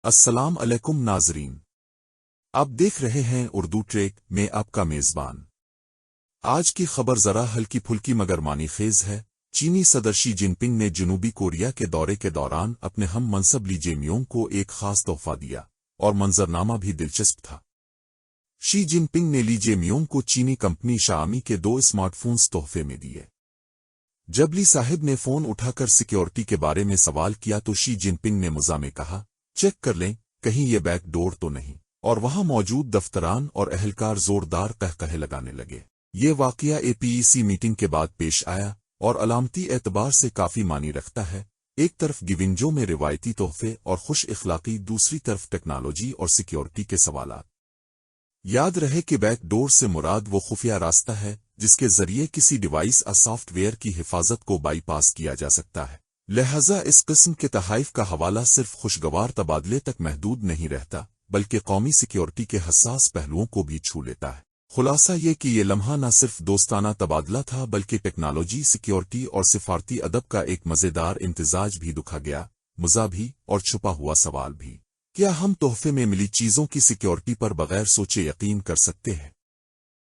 السلام علیکم ناظرین، آپ دیکھ رہے ہیں اردو ٹریک میں آپ کا میزبان۔ آج کی خبر ذرا ہلکی پھلکی مگر معنی خیز ہے۔ چینی صدر شی جن پنگ نے جنوبی کوریا کے دورے کے دوران اپنے ہم منصب لی جیمیونگ کو ایک خاص تحفہ دیا، اور منظرنامہ بھی دلچسپ تھا۔ شی جن پنگ نے لی جیمیونگ کو چینی کمپنی شامی کے 2 اسمارٹ فونز تحفے میں دیے۔ جب لی صاحب نے فون اٹھا کر سیکیورٹی کے بارے میں سوال کیا تو شی جن پنگ نے مزاح میں کہا، چیک کر لیں کہیں یہ بیک ڈور تو نہیں، اور وہاں موجود دفتران اور اہلکار زوردار قہقہے لگانے لگے۔ یہ واقعہ APEC میٹنگ کے بعد پیش آیا اور علامتی اعتبار سے کافی معنی رکھتا ہے۔ ایک طرف گیونجو میں روایتی تحفے اور خوش اخلاقی، دوسری طرف ٹیکنالوجی اور سیکیورٹی کے سوالات۔ یاد رہے کہ بیک ڈور سے مراد وہ خفیہ راستہ ہے جس کے ذریعے کسی ڈیوائس یا سافٹ ویئر کی حفاظت کو بائی پاس کیا جا سکتا ہے۔ لہذا اس قسم کے تحائف کا حوالہ صرف خوشگوار تبادلے تک محدود نہیں رہتا، بلکہ قومی سیکیورٹی کے حساس پہلوؤں کو بھی چھو لیتا ہے۔ خلاصہ یہ کہ یہ لمحہ نہ صرف دوستانہ تبادلہ تھا بلکہ ٹیکنالوجی، سیکیورٹی اور سفارتی ادب کا ایک مزیدار امتزاج بھی دکھا گیا، مزہ بھی اور چھپا ہوا سوال بھی۔ کیا ہم تحفے میں ملی چیزوں کی سیکیورٹی پر بغیر سوچے یقین کر سکتے ہیں؟